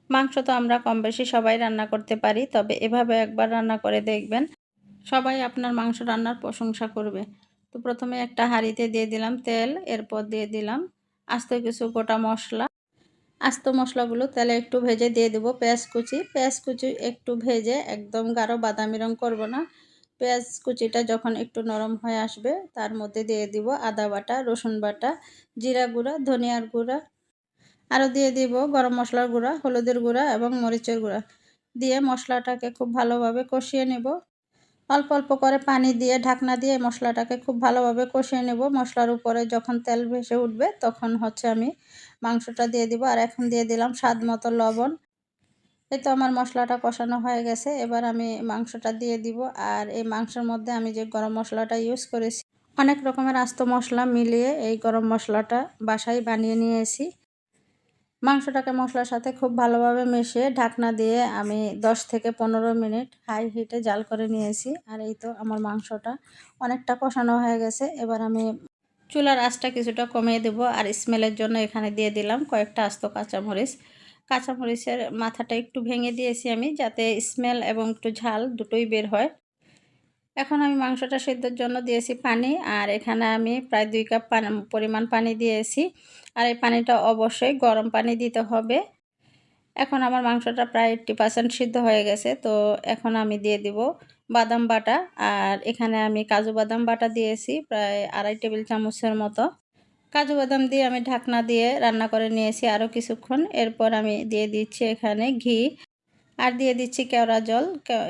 মাংস তো আমরা কম বেশি সবাই রান্না করতে পারি, তবে এভাবে একবার রান্না করে দেখবেন, সবাই আপনার মাংস রান্নার প্রশংসা করবে। তো প্রথমে একটা হাঁড়িতে দিয়ে দিলাম তেল, এরপর দিয়ে দিলাম আস্ত কিছু গোটা মশলা। আস্ত মশলাগুলো তেলে একটু ভেজে দিয়ে দেবো পেঁয়াজ কুচি একটু ভেজে, একদম গাঢ় বাদামি রং করব না। পেঁয়াজ কুচিটা যখন একটু নরম হয়ে আসবে তার মধ্যে দিয়ে দিব আদা বাটা, রসুন বাটা, জিরা গুঁড়া, ধনিয়ার গুঁড়া, আরও দিয়ে দিব গরম মশলার গুঁড়া, হলুদের গুঁড়া এবং মরিচের গুঁড়া দিয়ে মশলাটাকে খুব ভালোভাবে কষিয়ে নেব। অল্প অল্প করে পানি দিয়ে ঢাকনা দিয়ে মশলাটাকে খুব ভালোভাবে কষিয়ে নেব। মশলার উপরে যখন তেল ভেসে উঠবে তখন আমি মাংসটা দিয়ে দিব। আর এখন দিয়ে দিলাম স্বাদ মতো লবণ। এই তো আমার মশলাটা কষানো হয়ে গেছে, এবার আমি মাংসটা দিয়ে দিব। আর এই মাংসের মধ্যে আমি যে গরম মশলাটা ইউজ করেছি, অনেক রকমের আস্ত মশলা মিলিয়ে এই গরম মশলাটা বাসায় বানিয়ে নিয়েছি। মাংসটাকে মশলার সাথে খুব ভালোভাবে মিশিয়ে ঢাকনা দিয়ে আমি 10 থেকে 15 মিনিট হাই হিটে জাল করে নিয়েছি। আর এই তো আমার মাংসটা অনেকটা কষানো হয়ে গেছে। এবার আমি চুলার আঁচটা কিছুটা কমিয়ে দেব। আর স্মেলের জন্য এখানে দিয়ে দিলাম কয়েকটা আস্ত কাঁচামরিচ। কাঁচামরিচের মাথাটা একটু ভেঙে দিয়েছি আমি, যাতে স্মেল এবং একটু ঝাল দুটোই বের হয়। এখন আমি মাংসটা সেদ্ধর জন্য দিয়েছি পানি, আর এখানে আমি প্রায় 2 কাপ পরিমাণ পানি দিয়েছি। আর এই পানিটা অবশ্যই গরম পানি দিতে হবে। এখন আমার মাংসটা প্রায় 80% সিদ্ধ হয়ে গেছে। তো এখন আমি দিয়ে দিব বাদাম বাটা। আর এখানে আমি কাজু বাদাম বাটা দিয়েছি প্রায় 2.5 টেবিল চামচের মতো। কাজু বাদাম দিয়ে আমি ঢাকনা দিয়ে রান্না করে নিয়েছি আরও কিছুক্ষণ। এরপর আমি দিয়ে দিচ্ছি এখানে ঘি, আর দিয়ে দিচ্ছি কেওড়া জল।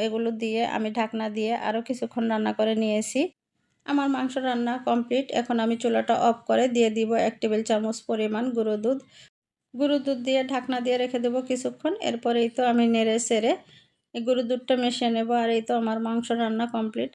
এগুলো দিয়ে আমি ঢাকনা দিয়ে আরও কিছুক্ষণ রান্না করে নিয়েছি। আমার মাংস রান্না কমপ্লিট। এখন আমি চুলাটা অফ করে দিয়ে দিব 1 টেবিল চামচ পরিমাণ গুঁড়ো দুধ। গুঁড়ো দুধ দিয়ে ঢাকনা দিয়ে রেখে দেবো কিছুক্ষণ। এরপরেই তো আমি নেড়ে চেড়ে এই গুঁড়ো দুধটা মিশিয়ে নেব। আর এই তো আমার মাংস রান্না কমপ্লিট।